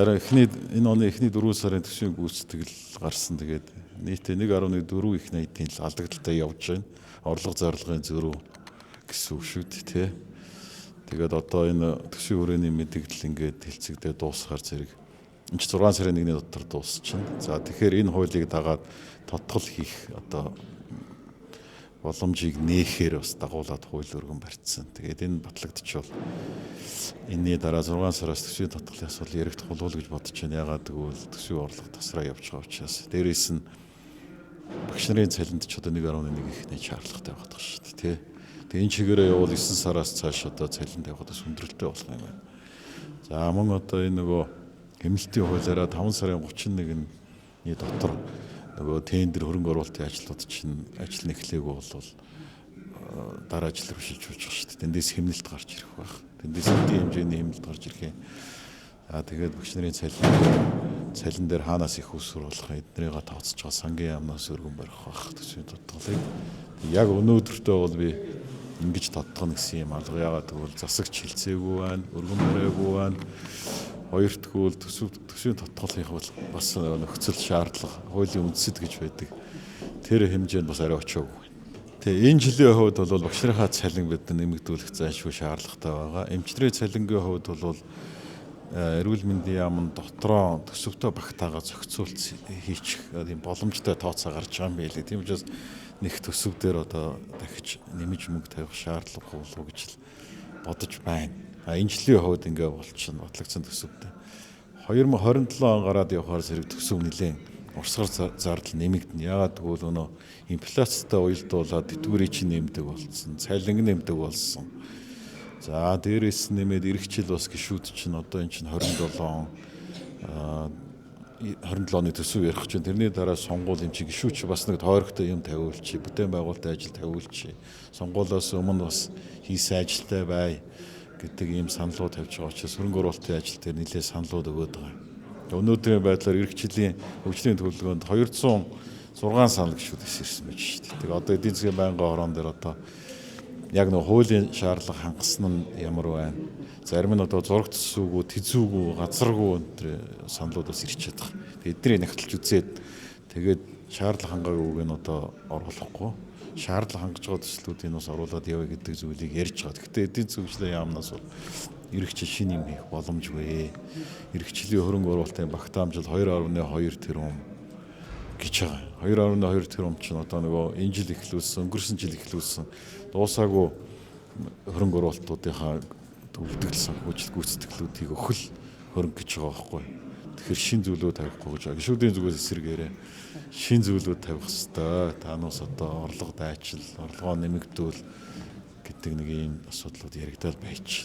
арай энэ оны эхний 4 сарын төсвийн гүйцэтгэл гарсан. Тэгээд нийтээ 1.4 их найдын алдагдaltaй явж байна. Орлого зарлагын зөрүү гэсэн үг шүү дээ. Тэгээд одоо энэ төсвийн хүрээний мэдээлэл ингээд хэлцэгдээ дуусахаар зэрэг энэ 6 сарын 1-ний дотор дуусчихна. За тэгэхээр энэ хуулийг дагаад тодтол хийх одоо боломжийг нээхээр бас дагуулад хууль өргөн барьцсан. Тэгээд энэ батлагдчихвол энэний дараа 6 сараас төсвийн тодтолын асуудал яригдах болов уу гэж бодож байна. Ягаад гэвэл төсвийн орлого тасраа явж байгаа учраас. Дээрээс нь багш нарын цалинд ч одоо 1.1 их нэ шаардлагатай байгаа шүү дээ. Тэгээ энэ чигээрээ явал 9 сараас цааш одоо цалин тавихад бас хүндрэлтэй болох юм байна. За мөн одоо энэ нөгөө хэмнэлтийн хуулиараа 5 сарын 31-ний дотор нөгөө тендер хөрөнгө оруулалтын ажлууд чинь ажил нэхлээгүй болвол дараа ажил рүүшиж болж байгаа шүү дээ. Тэндээс хэмнэлт гарч ирэх байх. Тэндээс эдийн хэмжээний хэмнэлт гарч ирэх юм. Тэгээд багш нарын цалин дээр хаанаас их усур болох эднэрийг тооцож байгаа сангийн яамнаас өргөн барих байх төсвийн тодтолыг. Яг өнөөдөртөө бол би ингэж тодтогно гэсэн юм алга. Ягаад гэвэл засагч хилцээгүй байна, өргөн бариагүй байна. Хоёрдугаар төсвийн тодтолын бол бас нөхцөл шаардлага, хуулийн үндэсэд гэж байдаг. Тэр хэмжээнд бас арай очоогүй. Тэгээ энэ жилийн хувьд бол багш нарын цалин бид нэмэгдүүлэх зайлшгүй шаардлагатай байгаа. Эмчнэрийн цалингийн хувьд бол эрүүл мэндийн яамн дотроо төсөвтэй багтаага зохицуулт хийчих ийм боломжтой тооцоо гарч байгаа юм байлээ. Тийм учраас нэг төсөв дээр одоо дахиж нэмж мөнгө тавих шаардлага болов гэж бодож байна. Энэ жилийн хувьд ингээ болчихно батлагдсан төсөвтэй. 2027 он гараад явахаар зэрэг төсөв нэлээд урсгал зардал нэмэгдэнэ. Ягаад гэвэл өнөө инфляцтай уялдуулаад тэтгэврийн чинь нэмдэг болсон, цалин нэмдэг болсон. За дээрээс нэмээд эх жил бас гişүүд чинь одоо эн чинь 27 оны төсөв ярих чинь тэрний дараа сонгуул юм чи гişүүч бас нэг тойрогтой юм тавиулчих, бүтээн байгуулалтын ажил тавиулчих. Сонгуулиос өмнө бас хийсэн ажилтай бай гэдэг ийм саналууд тавьж байгаа учраас хөрөнгө оруулалтын ажил дээр нэлээд саналууд өгöd байгаа. Өнөөдрийн байдлаар эх жилийн хөгжлийн төлөвлөгөөнд 206 санал гişүүд ирсэн байж шүү дээ. Тэгээ одоо эдийн засгийн байнгын хорон дээр одоо яг нэг хуулийн шаардлага хангасан нь ямар байна? Зарим нь одоо зураг төсвүүгүү, тэзүүгүү, газаргүй энэ саналууд бас ирчээд байгаа. Тэгээ эднийг нягтлж үзээд тэгээд шаардлага хангаагүйг нь одоо оруулахгүй. Шаардлага хангаж байгаа төслүүдийг бас оруулаад явъя гэдэг зүйлийг ярьж байгаа. Гэхдээ эдийн засгийн яамнаас бол эх жил шинэ юм хийх боломжгүй. Эх жилийн хөрөнгө оруулалтын багтаамжил 2.2 тэрбум гэж байгаа. 2.2 тэрбум чинь одоо нөгөө энэ жил эхлүүлсэн, өнгөрсөн жил эхлүүлсэн дуусаагүй хөрөнгө оруулалтуудынхаа төвлөрдөл санхүүжилт гүйцэтгэлүүдийг өхөл хөрөнгө гэж байгаа байхгүй. Тэгэхээр шин зүйлүүд тавихгүй гэж байгаа. Гишүүдийн зүгээс эсэргээрээ шин зүйлүүд тавих хэрэгтэй. Таанаас одоо орлого дайчил, орлогоо нэмэгдүүл гэдэг нэг ийм асуудлууд яригдаад байж.